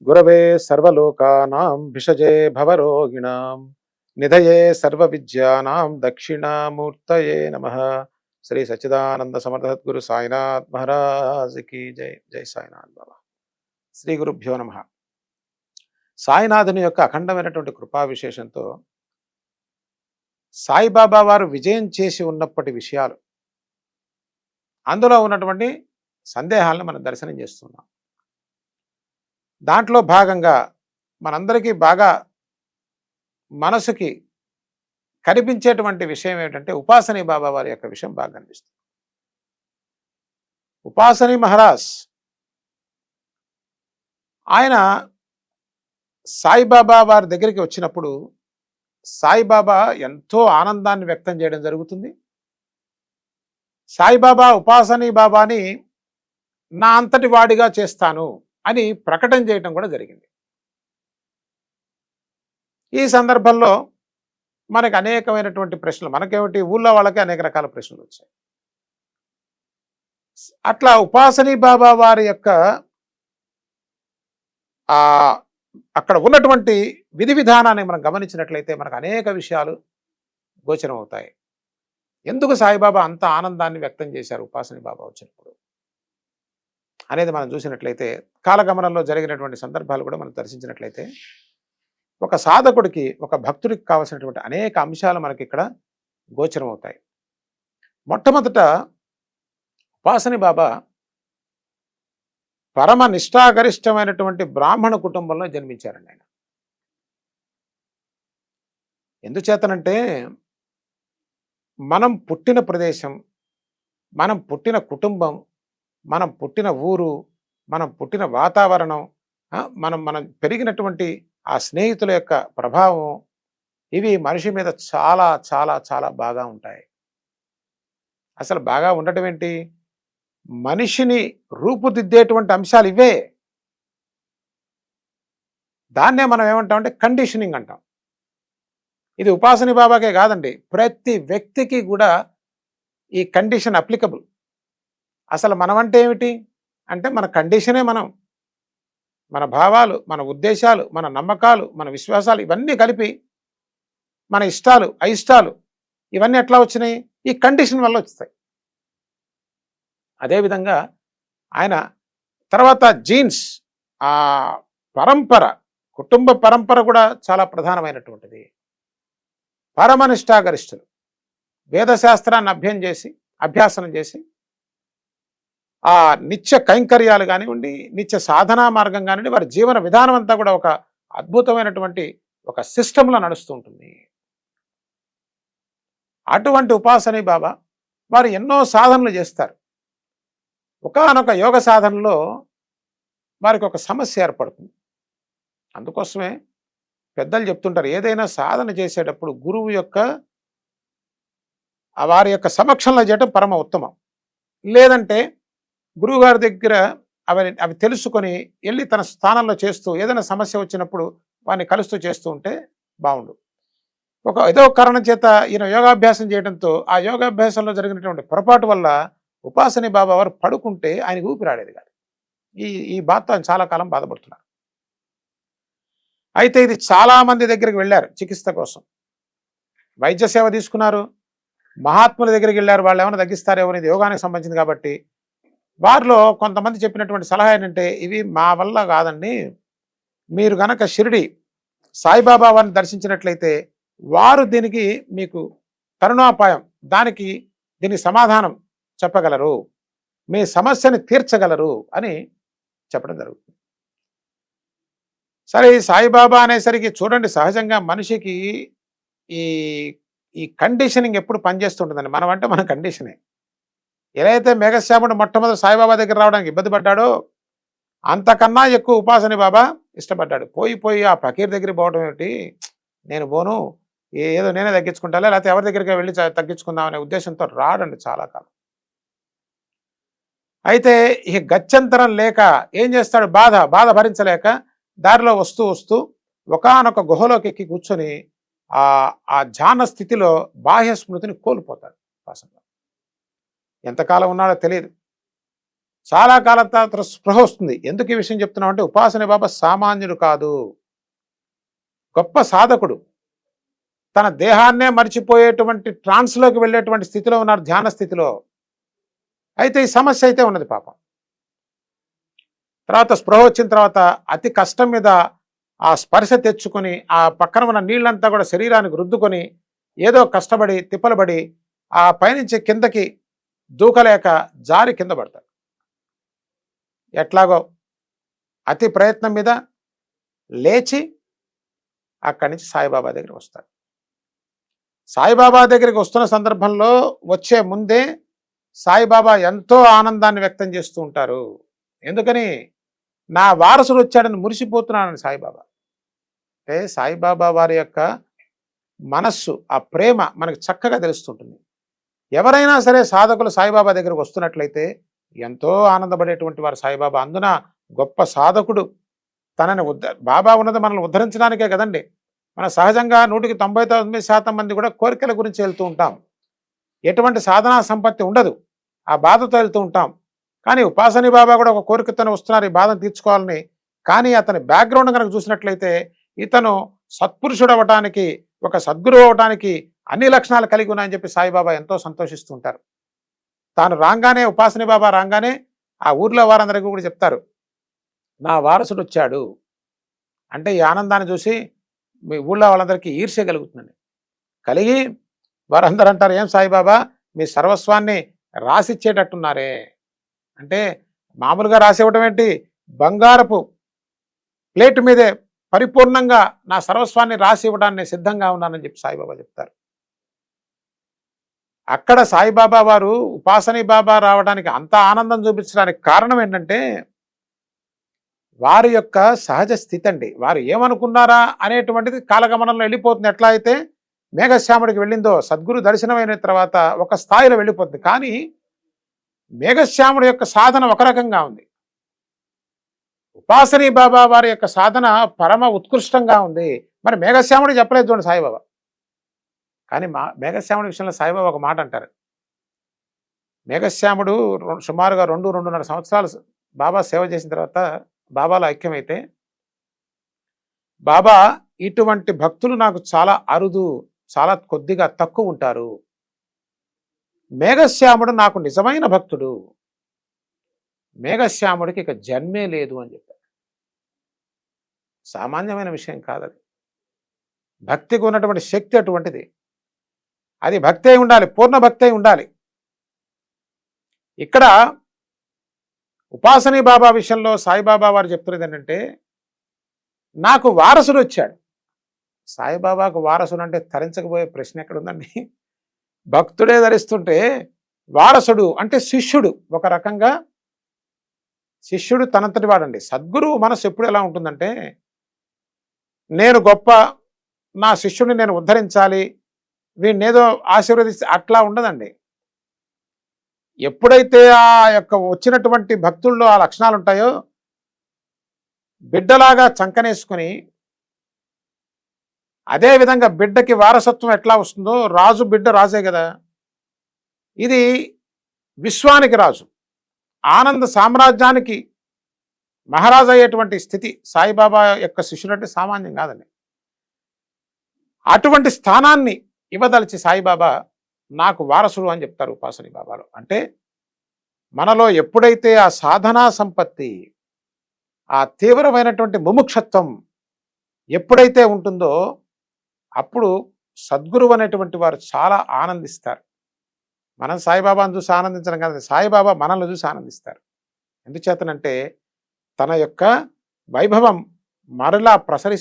గురవే సర్వలోకానాం భిషజే భవరోగిణాం నిధయే సర్వవిద్యానాం దక్షిణామూర్తయే నమః. శ్రీ సచ్చిదానంద సమర్థ సద్గురు సాయినాథ్ మహారాజ్ కి జై. జై సాయినాథ్ బాబా. శ్రీ గురుభ్యో నమః. సాయినాథుని యొక్క అఖండమైనటువంటి కృపా విశేషంతో సాయిబాబా వారు విజయం చేసి ఉన్నప్పటి విషయాలు, అందులో ఉన్నటువంటి సందేహాలను మనం దర్శనం చేస్తున్నాం. దాంట్లో భాగంగా మనందరికీ బాగా మనసుకి కనిపించేటువంటి విషయం ఏమిటంటే ఉపాసనీ బాబా వారి యొక్క విషయం బాగా కనిపిస్తుంది. ఉపాసనీ మహారాజ్ ఆయన సాయిబాబా వారి దగ్గరికి వచ్చినప్పుడు సాయిబాబా ఎంతో ఆనందాన్ని వ్యక్తం చేయడం జరుగుతుంది. సాయిబాబా ఉపాసనీ బాబాని నా అంతటి వాడిగా చేస్తాను అని ప్రకటన చేయటం కూడా జరిగింది. ఈ సందర్భంలో మనకు అనేకమైనటువంటి ప్రశ్నలు, మనకేమిటి ఊళ్ళో వాళ్ళకి అనేక రకాల ప్రశ్నలు వచ్చాయి. అట్లా ఉపాసనీ బాబా వారి యొక్క అక్కడ ఉన్నటువంటి విధి విధానాన్ని మనం గమనించినట్లయితే మనకు అనేక విషయాలు గోచరం అవుతాయి. ఎందుకు సాయిబాబా అంత ఆనందాన్ని వ్యక్తం చేశారు ఉపాసనీ బాబా వచ్చినప్పుడు అనేది మనం చూసినట్లయితే, కాలగమనంలో జరిగినటువంటి సందర్భాలు కూడా మనం దర్శించినట్లయితే, ఒక సాధకుడికి, ఒక భక్తుడికి కావాల్సినటువంటి అనేక అంశాలు మనకి ఇక్కడ గోచరం అవుతాయి. మొట్టమొదట ఉపాసనీ బాబా పరమ నిష్ఠాగరిష్టమైనటువంటి బ్రాహ్మణ కుటుంబంలో జన్మించారండి ఆయన. ఎందుచేతనంటే మనం పుట్టిన ప్రదేశం, మనం పుట్టిన కుటుంబం, మనం పుట్టిన ఊరు, మనం పుట్టిన వాతావరణం, మనం మనం పెరిగినటువంటి ఆ స్నేహితుల యొక్క ప్రభావం, ఇవి మనిషి మీద చాలా చాలా చాలా బాగా ఉంటాయి. అసలు బాగా ఉండటం ఏంటి, మనిషిని రూపుదిద్దేటువంటి అంశాలు ఇవే. దాన్నే మనం ఏమంటామంటే కండిషనింగ్ అంటాం. ఇది ఉపాసనీ బాబాకే కాదండి, ప్రతి వ్యక్తికి కూడా ఈ కండిషన్ అప్లికబుల్. అసలు మనం అంటే ఏమిటి అంటే మన కండిషనే మనం. మన భావాలు, మన ఉద్దేశాలు, మన నమ్మకాలు, మన విశ్వాసాలు ఇవన్నీ కలిపి మన ఇష్టాలు, అయిష్టాలు ఇవన్నీ ఎట్లా వచ్చినాయి, ఈ కండిషన్ వల్ల వస్తాయి. అదేవిధంగా ఆయన తర్వాత జీన్స్, ఆ పరంపర, కుటుంబ పరంపర కూడా చాలా ప్రధానమైనటువంటిది. పరమనిష్టాగరిష్ఠులు, వేదశాస్త్రాన్ని అభ్యాసనం చేసి ఆ నిత్య కైంకర్యాలు కానివ్వండి, నిత్య సాధనా మార్గం కానివ్వండి, వారి జీవన విధానం అంతా కూడా ఒక అద్భుతమైనటువంటి ఒక సిస్టంలో నడుస్తూ ఉంటుంది. అటువంటి ఉపాసనీ బాబా వారు ఎన్నో సాధనలు చేస్తారు. ఒకానొక యోగ సాధనలో వారికి ఒక సమస్య ఏర్పడుతుంది. అందుకోసమే పెద్దలు చెప్తుంటారు, ఏదైనా సాధన చేసేటప్పుడు గురువు యొక్క వారి యొక్క సమక్షంలో చేయటం పరమ ఉత్తమం. లేదంటే గురువుగారి దగ్గర అవి తెలుసుకొని వెళ్ళి తన స్థానంలో చేస్తూ ఏదైనా సమస్య వచ్చినప్పుడు వారిని కలుస్తూ చేస్తూ ఉంటే బాగుండు. ఏదో కారణం చేత ఈయన యోగాభ్యాసం చేయడంతో ఆ యోగాభ్యాసంలో జరిగినటువంటి పొరపాటు వల్ల ఉపాసనీ బాబా వారు పడుకుంటే ఆయనకు ఊపిరాడేది కాదు. ఈ బాధతో ఆయన చాలా కాలం బాధపడుతున్నారు. అయితే ఇది చాలా మంది దగ్గరికి వెళ్ళారు చికిత్స కోసం, వైద్య సేవ తీసుకున్నారు, మహాత్ముల దగ్గరికి వెళ్ళారు, వాళ్ళు ఏమైనా తగ్గిస్తారేమో, ఇది యోగానికి సంబంధించింది కాబట్టి. వారిలో కొంతమంది చెప్పినటువంటి సలహా ఏంటంటే, ఇవి మా వల్ల కాదండి, మీరు గనక షిరిడి సాయిబాబా వారిని దర్శించినట్లయితే వారు దీనికి మీకు తరుణోపాయం, దీనికి సమాధానం చెప్పగలరు, మీ సమస్యని తీర్చగలరు అని చెప్పడం జరుగుతుంది. సరే, సాయిబాబా అనేసరికి చూడండి, సహజంగా మనిషికి ఈ ఈ కండిషనింగ్ ఎప్పుడు పనిచేస్తుంటుందండి. మనం అంటే మన కండిషనే. ఎలా అయితే మేఘశ్యాముడు మొట్టమొదటి సాయిబాబా దగ్గర రావడానికి ఇబ్బంది పడ్డాడో, అంతకన్నా ఎక్కువ ఉపాసనీ బాబా ఇష్టపడ్డాడు. పోయి ఆ ఫకీర్ దగ్గరికి పోవడం ఏమిటి, నేను పోను, ఏదో నేనే తగ్గించుకుంటాలే, లేకపోతే ఎవరి దగ్గరికి వెళ్ళి తగ్గించుకుందాం అనే ఉద్దేశంతో రాడండి చాలా కాలం. అయితే ఇక గత్యంతరం లేక ఏం చేస్తాడు, బాధ భరించలేక దారిలో వస్తూ ఒకానొక గుహలోకి ఎక్కి కూర్చొని ఆ ధ్యాన స్థితిలో బాహ్య స్మృతిని కోల్పోతాడు. ఎంతకాలం ఉన్నాడో తెలియదు. చాలా కాలం తర్వాత స్పృహ వస్తుంది. ఎందుకు ఈ విషయం చెప్తున్నామంటే ఉపాసని బాబా సామాన్యుడు కాదు, గొప్ప సాధకుడు. తన దేహాన్నే మర్చిపోయేటువంటి ట్రాన్స్లోకి వెళ్ళేటువంటి స్థితిలో ఉన్నారు, ధ్యాన స్థితిలో. అయితే ఈ సమస్య అయితే ఉన్నది పాపం. తర్వాత స్పృహ వచ్చిన తర్వాత అతి కష్టం మీద ఆ స్పర్శ తెచ్చుకొని ఆ పక్కన ఉన్న నీళ్ళంతా కూడా శరీరానికి రుద్దుకొని ఏదో కష్టపడి తిప్పలబడి ఆ పైనుంచి కిందకి దూకలేక జారి కింద పడతాడు. ఎట్లాగో అతి ప్రయత్నం మీద లేచి అక్కడి నుంచి సాయిబాబా దగ్గరికి వస్తాడు. సాయిబాబా దగ్గరికి వస్తున్న సందర్భంలో వచ్చే ముందే సాయిబాబా ఎంతో ఆనందాన్ని వ్యక్తం చేస్తూ ఉంటారు. ఎందుకని? నా వారసుడు వచ్చాడని మురిసిపోతున్నానని సాయిబాబా. అంటే సాయిబాబా వారి యొక్క మనస్సు, ఆ ప్రేమ మనకు చక్కగా తెలుస్తుంటుంది. ఎవరైనా సరే సాధకులు సాయిబాబా దగ్గరకు వస్తున్నట్లయితే ఎంతో ఆనందపడేటువంటి వారు సాయిబాబా. అందున గొప్ప సాధకుడు తనని బాబా ఉన్నది మనల్ని ఉద్ధరించడానికే కదండి. మన సహజంగా 100కి 99% మంది కూడా కోరికల గురించి వెళ్తూ ఉంటాం. ఎటువంటి సాధనా సంపత్తి ఉండదు, ఆ బాధతో వెళ్తూ ఉంటాం. కానీ ఉపాసని బాబా కూడా ఒక కోరికతోనే వస్తున్నారు, ఈ బాధను తీర్చుకోవాలని. కానీ అతని బ్యాక్గ్రౌండ్ కనుక చూసినట్లయితే ఇతను సత్పురుషుడు అవ్వటానికి, ఒక సద్గురువు అవ్వటానికి అన్ని లక్షణాలు కలిగి ఉన్నాయని చెప్పి సాయిబాబా ఎంతో సంతోషిస్తూ ఉంటారు. తాను రాగానే, ఉపాసని బాబా రాగానే ఆ ఊర్లో వారందరికీ కూడా చెప్తారు, నా వారసుడు వచ్చాడు అంటే. ఈ ఆనందాన్ని చూసి మీ ఊళ్ళో వాళ్ళందరికీ ఈర్ష్య కలుగుతుందండి. కలిగి వారందరూ అంటారు, ఏం సాయిబాబా మీ సర్వస్వాన్ని రాసిచ్చేటట్టున్నారే అంటే. మామూలుగా రాసివ్వటం ఏంటి, బంగారపు ప్లేట్ మీదే పరిపూర్ణంగా నా సర్వస్వాన్ని రాసి ఇవ్వడాన్ని సిద్ధంగా ఉన్నానని చెప్పి సాయిబాబా చెప్తారు. అక్కడ సాయిబాబా వారు ఉపాసని బాబా రావడానికి అంత ఆనందం చూపించడానికి కారణం ఏంటంటే వారి యొక్క సహజ స్థితి అండి. వారు ఏమనుకున్నారా అనేటువంటిది కాలగమనంలో వెళ్ళిపోతుంది. ఎట్లా అయితే మేఘశ్యాముడికి వెళ్ళిందో, సద్గురు దర్శనం అయిన తర్వాత ఒక స్థాయిలో వెళ్ళిపోతుంది. కానీ మేఘశ్యాముడి యొక్క సాధన ఒక రకంగా ఉంది, ఉపాసని బాబా వారి యొక్క సాధన పరమ ఉత్కృష్టంగా ఉంది. మరి మేఘశ్యాముడు చెప్పలేదు చూడండి సాయిబాబా. కానీ మేఘశ్యాముడి విషయంలో సాయిబాబా ఒక మాట అంటారు. మేఘశ్యాముడు సుమారుగా 2-2.5 సంవత్సరాలు బాబా సేవ చేసిన తర్వాత బాబాలో ఐక్యమైతే, బాబా ఇటువంటి భక్తులు నాకు చాలా అరుదు, చాలా కొద్దిగా తక్కువ ఉంటారు. మేఘశ్యాముడు నాకు నిజమైన భక్తుడు, మేఘశ్యాముడికి ఇక జన్మే లేదు అని చెప్పారు. సామాన్యమైన విషయం కాదది. భక్తికి ఉన్నటువంటి శక్తి అటువంటిది. అది భక్తి అయి ఉండాలి, పూర్ణ భక్తి అయి ఉండాలి. ఇక్కడ ఉపాసని బాబా విషయంలో సాయిబాబా వారు చెప్తున్నది ఏంటంటే, నాకు వారసుడు వచ్చాడు. సాయిబాబాకు వారసుడు అంటే తరించకపోయే ప్రశ్న ఎక్కడుందండి? భక్తుడే ధరిస్తుంటే వారసుడు అంటే శిష్యుడు. ఒక రకంగా శిష్యుడు తనంతటి వాడండి. సద్గురువు మనసు ఎప్పుడు ఎలా ఉంటుందంటే, నేను గొప్ప, నా శిష్యుడిని నేను ఉద్ధరించాలి, వీడిని ఏదో ఆశీర్వదిస్తే అట్లా ఉండదండి. ఎప్పుడైతే ఆ యొక్క వచ్చినటువంటి భక్తుల్లో ఆ లక్షణాలు ఉంటాయో, బిడ్డలాగా చంకనేసుకుని, అదేవిధంగా బిడ్డకి వారసత్వం ఎట్లా వస్తుందో, రాజు బిడ్డ రాజే కదా, ఇది విశ్వానికి రాజు, ఆనంద సామ్రాజ్యానికి మహారాజు అయ్యేటువంటి స్థితి సాయిబాబా యొక్క శిష్యుడు అంటే సామాన్యం కాదండి. అటువంటి స్థానాన్ని ఇవ్వదలిచి సాయిబాబా నాకు వారసుడు అని చెప్తారు ఉపాసని బాబాలో. అంటే మనలో ఎప్పుడైతే ఆ సాధనా సంపత్తి, ఆ తీవ్రమైనటువంటి ముముక్షత్వం ఎప్పుడైతే ఉంటుందో అప్పుడు సద్గురువు అనేటువంటి వారు చాలా ఆనందిస్తారు. మనం సాయిబాబాను చూసి ఆనందించడం కాదు, సాయిబాబా మనల్ని చూసి ఆనందిస్తారు. ఎందుచేతనంటే తన యొక్క వైభవం మరలా ప్రసరిస్తుంది.